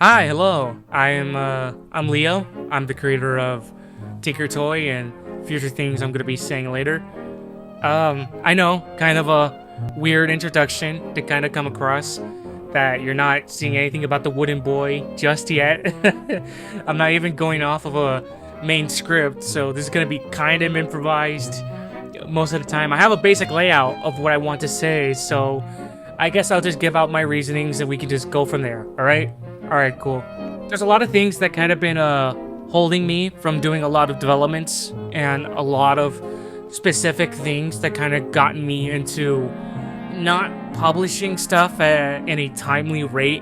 Hi, hello. I'm Leo. I'm the creator of TinkerToy and future things I'm gonna be saying later. I know, kind of a weird introduction to kind of come across that you're not seeing anything about the wooden boy just yet. I'm not even going off of a main script, so this is gonna be kind of improvised most of the time. I have a basic layout of what I want to say, so I guess I'll just give out my reasonings and we can just go from there. All right? All right, cool. There's a lot of things that kind of been holding me from doing a lot of developments and a lot of specific things that kind of gotten me into not publishing stuff at any timely rate.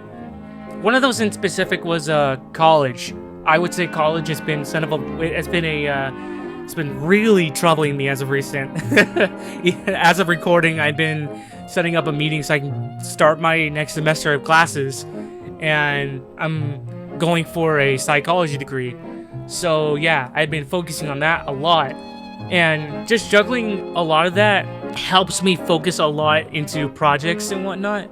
One of those in specific was college. I would say college has been it's been really troubling me as of recent. As of recording, I've been setting up a meeting so I can start my next semester of classes, and I'm going for a psychology degree. So yeah, I've been focusing on that a lot, and just juggling a lot of that helps me focus a lot into projects and whatnot.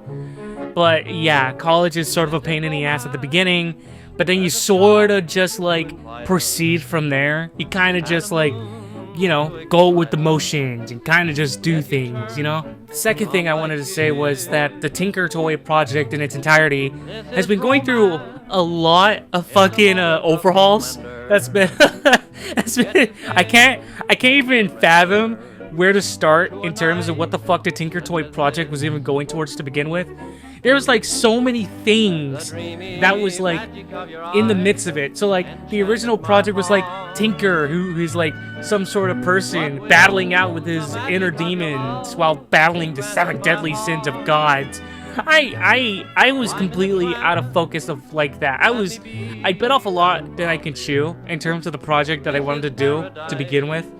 But yeah, college is sort of a pain in the ass at the beginning, but then you sort of just like proceed from there. You kind of just like, go with the motions and kind of just do things, The second thing I wanted to say was that the TinkerToy project in its entirety has been going through a lot of fucking overhauls. That's been, I can't even fathom where to start in terms of what the fuck the TinkerToy project was even going towards to begin with. There was like so many things that was like in the midst of it. So like the original project was like Tinker, who's like some sort of person battling out with his inner demons while battling the 7 deadly sins of gods. I was completely out of focus of like that. I bit off a lot that I can chew in terms of the project that I wanted to do to begin with.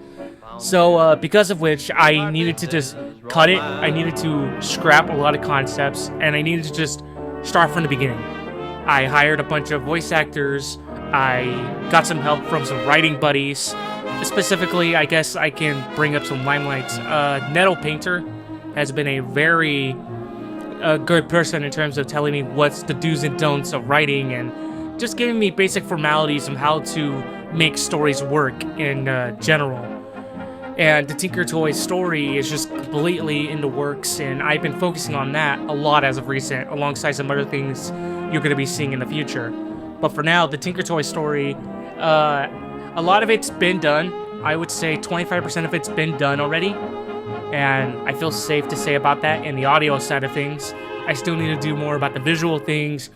So, because of which, I needed to just cut it, I needed to scrap a lot of concepts, and I needed to just start from the beginning. I hired a bunch of voice actors, I got some help from some writing buddies. Specifically, I guess I can bring up some limelights. Knoewe Painter has been a very good person in terms of telling me what's the do's and don'ts of writing, and just giving me basic formalities on how to make stories work in general. And the TinkerToy story is just completely in the works, and I've been focusing on that a lot as of recent, alongside some other things you're going to be seeing in the future. But for now, the TinkerToy story, a lot of it's been done. I would say 25% of it's been done already, and I feel safe to say about that. In the audio side of things, I still need to do more about the visual things,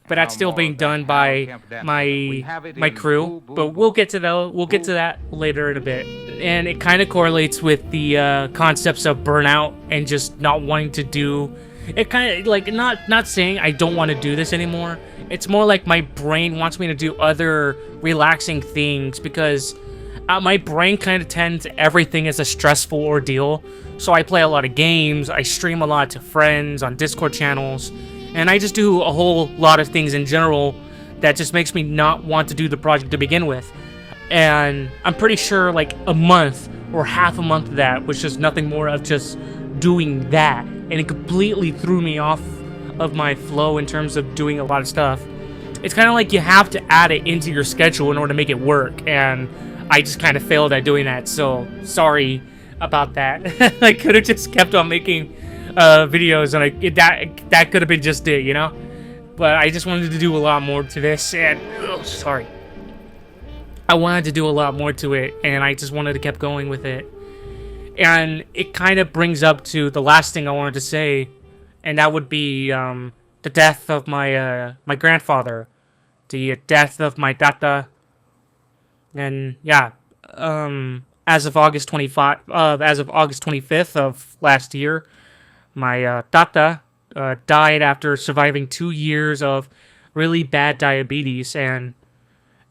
but that's still being done by my crew. But we'll get to that later in a bit. And it kind of correlates with the concepts of burnout and just not wanting to do it. Kind of like not saying I don't want to do this anymore. It's more like my brain wants me to do other relaxing things, because my brain kind of tends everything as a stressful ordeal. So I play a lot of games, I stream a lot to friends on Discord channels, and I just do a whole lot of things in general that just makes me not want to do the project to begin with. And I'm pretty sure like a month or half a month of that was just nothing more of just doing that. And it completely threw me off of my flow in terms of doing a lot of stuff. It's kind of like you have to add it into your schedule in order to make it work. And I just kind of failed at doing that. So sorry about that. I could have just kept on making videos, and that could have been just it, But I just wanted to do a lot more to this, and sorry. I wanted to do a lot more to it, and I just wanted to keep going with it. And it kind of brings up to the last thing I wanted to say, and that would be the death of my grandfather, the death of my tata. And yeah, as of August 25th of last year, my tata died after surviving 2 years of really bad diabetes, and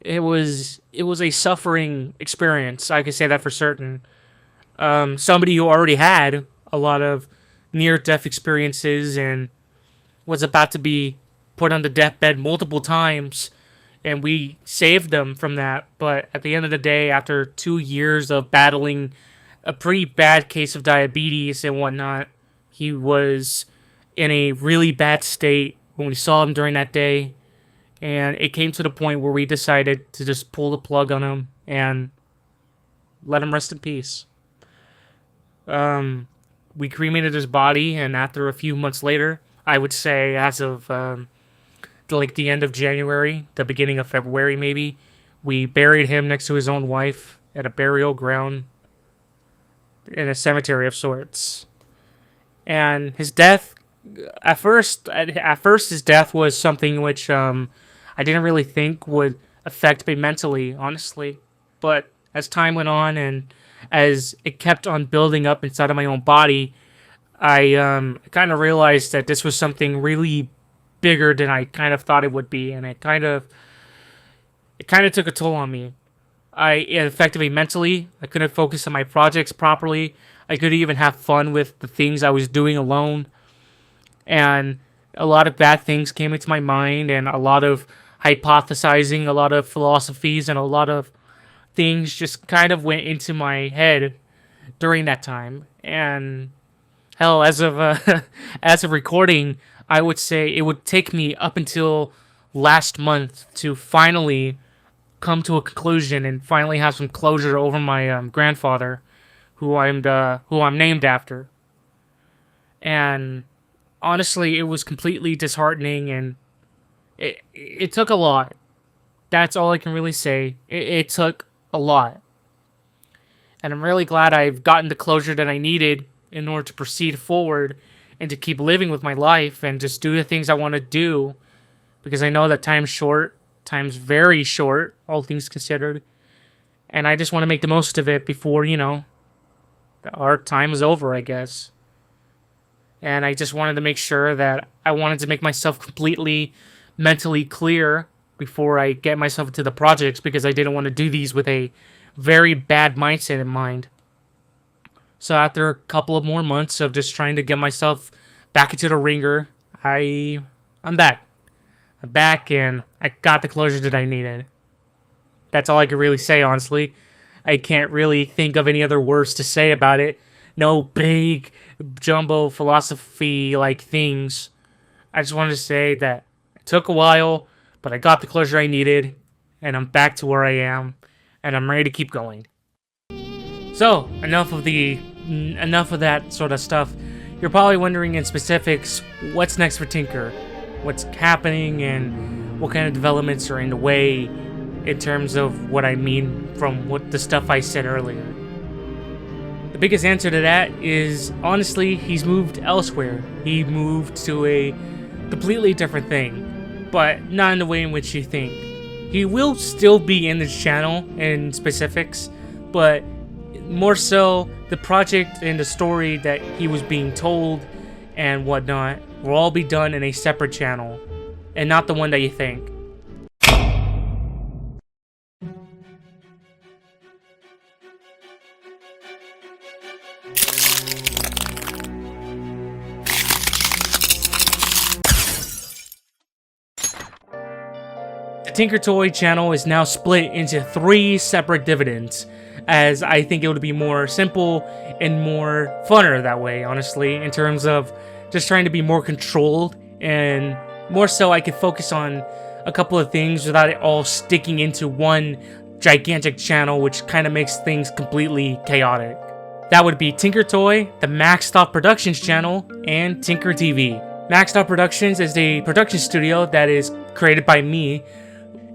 it was a suffering experience. I can say that for certain. Somebody who already had a lot of near-death experiences and was about to be put on the deathbed multiple times, and we saved them from that. But at the end of the day, after 2 years of battling a pretty bad case of diabetes and whatnot, he was in a really bad state when we saw him during that day. And it came to the point where we decided to just pull the plug on him and let him rest in peace. We cremated his body, and after a few months later, I would say as of the end of January, the beginning of February maybe, we buried him next to his own wife at a burial ground in a cemetery of sorts. And his death, at first his death was something which I didn't really think would affect me mentally, honestly. But as time went on and as it kept on building up inside of my own body, I kind of realized that this was something really bigger than I kind of thought it would be, and it kind of took a toll on me. It affected me mentally. I couldn't focus on my projects properly. I couldn't even have fun with the things I was doing alone. And a lot of bad things came into my mind, and a lot of hypothesizing, a lot of philosophies, and a lot of things just kind of went into my head during that time. And hell, as of recording, I would say it would take me up until last month to finally come to a conclusion and finally have some closure over my grandfather, who I'm named after. And honestly, it was completely disheartening, and it took a lot. That's all I can really say. It took a lot. And I'm really glad I've gotten the closure that I needed in order to proceed forward and to keep living with my life and just do the things I want to do, because I know that time's short. Time's very short, all things considered. And I just want to make the most of it before, our time is over, I guess. And I just wanted to make sure that I wanted to make myself completely mentally clear before I get myself into the projects, because I didn't want to do these with a very bad mindset in mind. So after a couple of more months of just trying to get myself back into the ringer, I'm back. I'm back, and I got the closure that I needed. That's all I could really say, honestly. I can't really think of any other words to say about it. No big, jumbo philosophy-like things. I just wanted to say that it took a while, but I got the closure I needed, and I'm back to where I am, and I'm ready to keep going. So, enough of that sort of stuff. You're probably wondering in specifics, what's next for Tinker? What's happening, and what kind of developments are in the way in terms of what I mean from what the stuff I said earlier. The biggest answer to that is, honestly, he's moved elsewhere. He moved to a completely different thing, but not in the way in which you think. He will still be in this channel in specifics, but more so the project and the story that he was being told and whatnot will all be done in a separate channel, and not the one that you think. The TinkerToy channel is now split into 3 separate dividends, as I think it would be more simple and more funner that way, honestly, in terms of just trying to be more controlled, and more so I could focus on a couple of things without it all sticking into one gigantic channel, which kind of makes things completely chaotic. That would be TinkerToy, the Maxed Off Productions channel, and Tinker TV. Maxed Off Productions is a production studio that is created by me,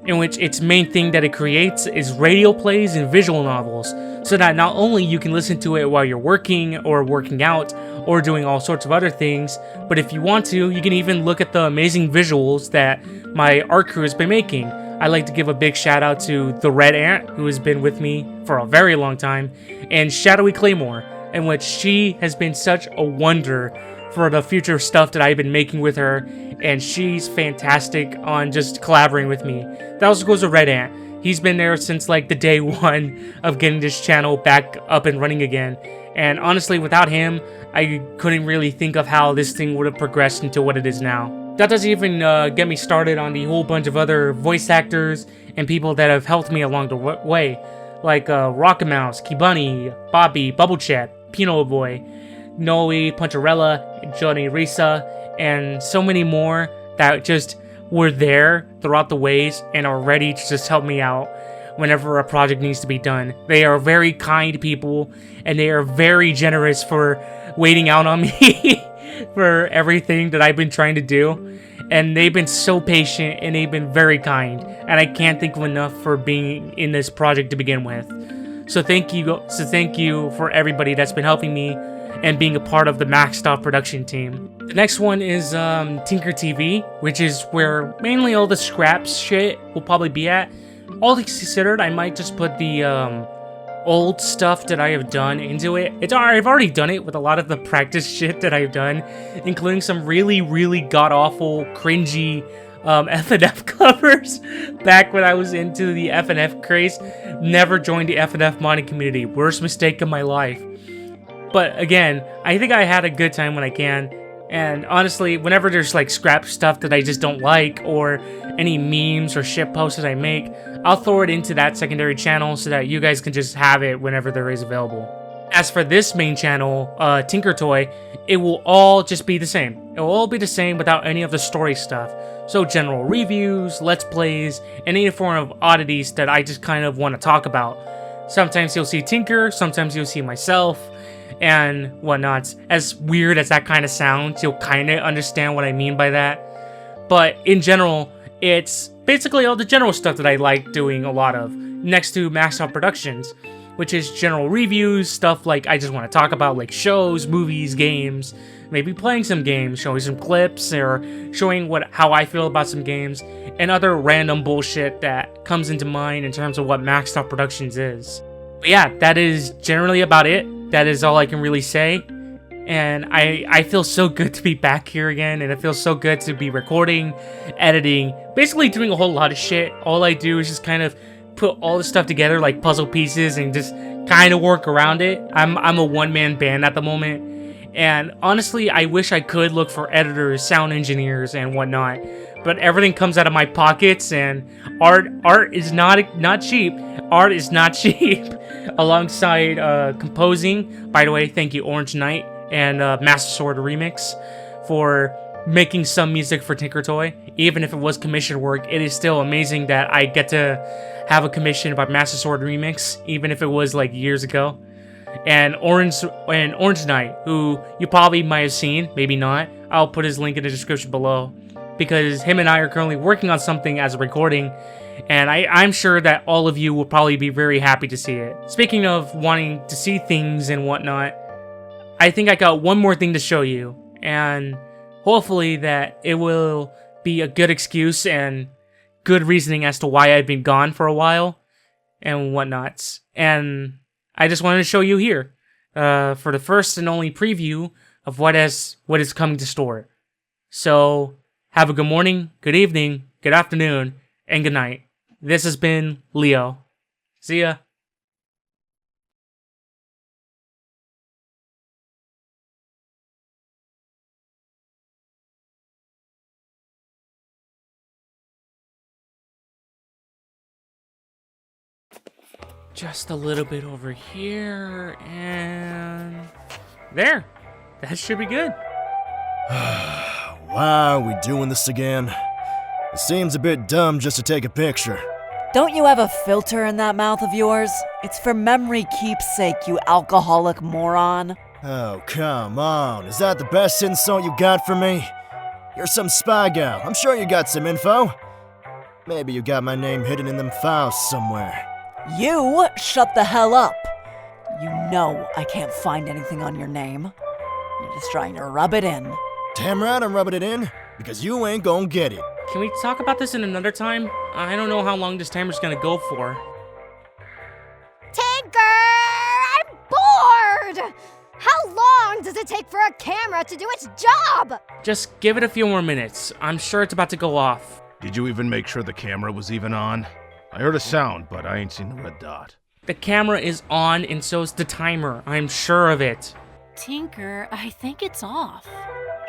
in which its main thing that it creates is radio plays and visual novels, so that not only you can listen to it while you're working or working out or doing all sorts of other things, but if you want to, you can even look at the amazing visuals that my art crew has been making. I'd like to give a big shout out to the Red Ant, who has been with me for a very long time, and Shadowy Claymore, in which she has been such a wonder for the future stuff that I've been making with her, and she's fantastic on just collaborating with me. That also goes to Red Ant. He's been there since like the day one of getting this channel back up and running again, and honestly, without him, I couldn't really think of how this thing would have progressed into what it is now. That doesn't even get me started on the whole bunch of other voice actors and people that have helped me along the way, like Rockamouse, Kibunny, Bopy, BubbleChet, Pinot Boy, Knoewe, Puncharella, Johnny Risa, and so many more that just were there throughout the ways and are ready to just help me out whenever a project needs to be done. They are very kind people, and they are very generous for waiting out on me for everything that I've been trying to do. And they've been so patient, and they've been very kind. And I can't thank them enough for being in this project to begin with. So thank you for everybody that's been helping me and being a part of the Maxed Off production team. The next one is Tinker TV, which is where mainly all the scraps shit will probably be at. All things considered, I might just put the old stuff that I have done into it. I've already done it with a lot of the practice shit that I've done, including some really, really god-awful, cringy FNF covers back when I was into the FNF craze. Never joined the FNF modding community. Worst mistake of my life. But again, I think I had a good time when I can. And honestly, whenever there's like scrap stuff that I just don't like, or any memes or shit posts that I make, I'll throw it into that secondary channel so that you guys can just have it whenever there is available. As for this main channel, TinkerToy, it will all just be the same. It will all be the same without any of the story stuff. So general reviews, let's plays, and any form of oddities that I just kind of want to talk about. Sometimes you'll see Tinker, sometimes you'll see myself, and whatnot. As weird as that kind of sounds, you'll kind of understand what I mean by that. But in general, it's basically all the general stuff that I like doing a lot of, next to Maxed Off Productions, which is general reviews, stuff like I just want to talk about, like shows, movies, games, maybe playing some games, showing some clips, or showing how I feel about some games, and other random bullshit that comes into mind in terms of what Maxed Off Productions is. But yeah, that is generally about it. That is all I can really say. And I feel so good to be back here again, and it feels so good to be recording, editing, basically doing a whole lot of shit. All I do is just kind of put all this stuff together like puzzle pieces and just kind of work around it. I'm a one-man band at the moment, and honestly, I wish I could look for editors, sound engineers, and whatnot. But everything comes out of my pockets, and art is not cheap. Art is not cheap. Alongside composing, by the way, thank you Orange Knight and Master Sword Remix for making some music for TinkerToy. Even if it was commission work, it is still amazing that I get to have a commission by Master Sword Remix, even if it was like years ago. And Orange Knight, who you probably might have seen, maybe not. I'll put his link in the description below, because him and I are currently working on something as a recording, and I'm sure that all of you will probably be very happy to see it. Speaking of wanting to see things and whatnot, I think I got one more thing to show you, and hopefully that it will be a good excuse and good reasoning as to why I've been gone for a while and whatnot. And I just wanted to show you here for the first and only preview of what is coming to store. So have a good morning, good evening, good afternoon, and good night. This has been Leo. See ya. Just a little bit over here, and there. That should be good. Why are we doing this again? It seems a bit dumb just to take a picture. Don't you have a filter in that mouth of yours? It's for memory keepsake, you alcoholic moron. Oh, come on. Is that the best insult you got for me? You're some spy gal. I'm sure you got some info. Maybe you got my name hidden in them files somewhere. You shut the hell up. You know I can't find anything on your name. You're just trying to rub it in. Damn right I'm rubbing it in, because you ain't gonna get it. Can we talk about this in another time? I don't know how long this timer's gonna go for. Tinker! I'm bored! How long does it take for a camera to do its job? Just give it a few more minutes. I'm sure it's about to go off. Did you even make sure the camera was even on? I heard a sound, but I ain't seen the red dot. The camera is on, and so is the timer. I'm sure of it. Tinker, I think it's off.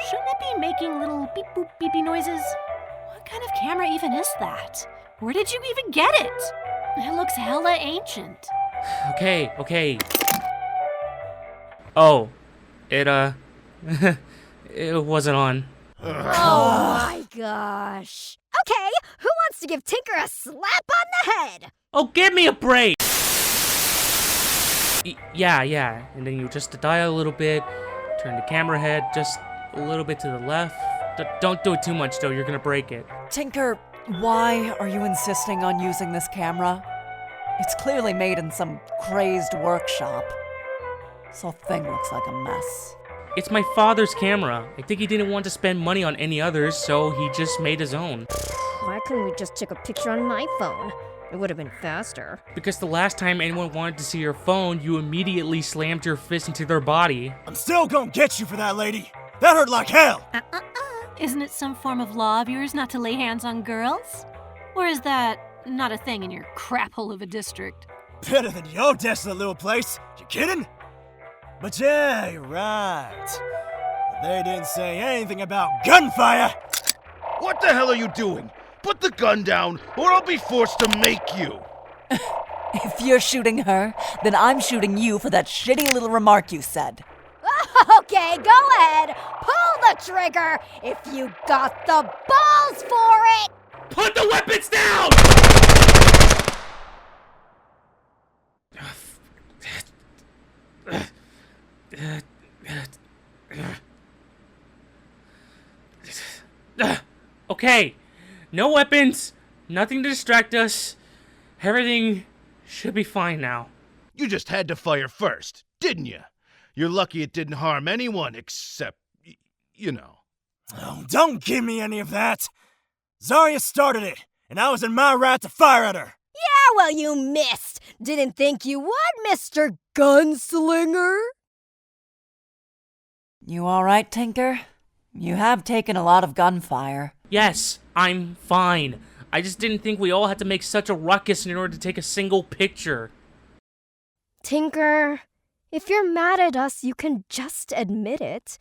Shouldn't it be making little beep boop beepy noises? What kind of camera even is that? Where did you even get it? It looks hella ancient. Okay. Oh, it it wasn't on. Oh my gosh. Okay, who wants to give Tinker a slap on the head? Oh, give me a break! Yeah. And then you just dial a little bit, turn the camera head just a little bit to the left. Don't do it too much, though. You're gonna break it. Tinker, why are you insisting on using this camera? It's clearly made in some crazed workshop. This whole thing looks like a mess. It's my father's camera. I think he didn't want to spend money on any others, so he just made his own. Why couldn't we just take a picture on my phone? It would have been faster. Because the last time anyone wanted to see your phone, you immediately slammed your fist into their body. I'm still gonna get you for that, lady. That hurt like hell. Isn't it some form of law of yours not to lay hands on girls? Or is that not a thing in your crap hole of a district? Better than your desolate little place. You kidding? But yeah, you're right. They didn't say anything about gunfire. What the hell are you doing? Put the gun down, or I'll be forced to make you. If you're shooting her, then I'm shooting you for that shitty little remark you said. Okay, go ahead. Pull the trigger if you got the balls for it. Put the weapons down! Okay, no weapons, nothing to distract us. Everything should be fine now. You just had to fire first, didn't you? You're lucky it didn't harm anyone except, you know. Oh, don't give me any of that. Zarya started it, and I was in my right to fire at her. Yeah, well, you missed. Didn't think you would, Mr. Gunslinger. You alright, Tinker? You have taken a lot of gunfire. Yes, I'm fine. I just didn't think we all had to make such a ruckus in order to take a single picture. Tinker, if you're mad at us, you can just admit it.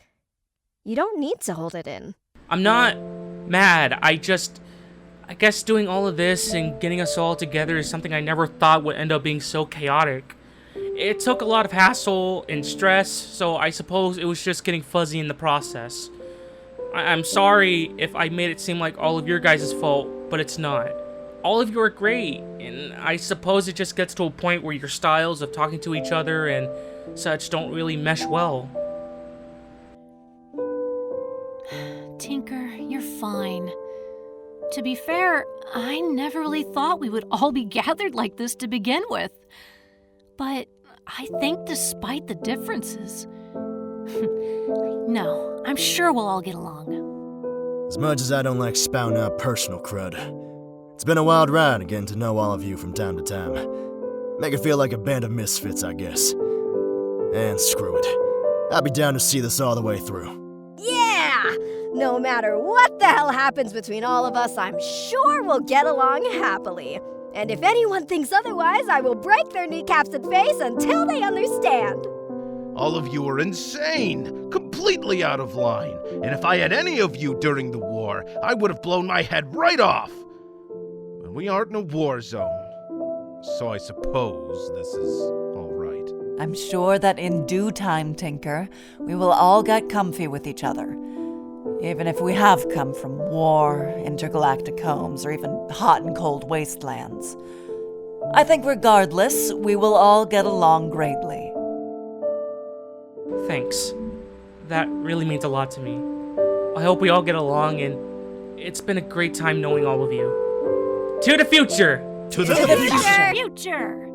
You don't need to hold it in. I'm not mad. I guess doing all of this and getting us all together is something I never thought would end up being so chaotic. It took a lot of hassle and stress, so I suppose it was just getting fuzzy in the process. I'm sorry if I made it seem like all of your guys' fault, but it's not. All of you are great, and I suppose it just gets to a point where your styles of talking to each other and such don't really mesh well. Tinker, you're fine. To be fair, I never really thought we would all be gathered like this to begin with. But I think despite the differences... No, I'm sure we'll all get along. As much as I don't like spouting out personal crud, it's been a wild ride getting to know all of you from time to time. Make it feel like a band of misfits, I guess. And screw it. I'll be down to see this all the way through. Yeah! No matter what the hell happens between all of us, I'm sure we'll get along happily. And if anyone thinks otherwise, I will break their kneecaps and face until they understand. All of you are insane, completely out of line. And if I had any of you during the war, I would have blown my head right off. But we aren't in a war zone, so I suppose this is all right. I'm sure that in due time, Tinker, we will all get comfy with each other. Even if we have come from war, intergalactic homes, or even hot and cold wastelands. I think regardless, we will all get along greatly. Thanks. That really means a lot to me. I hope we all get along, and it's been a great time knowing all of you. To the future! To the future! Future!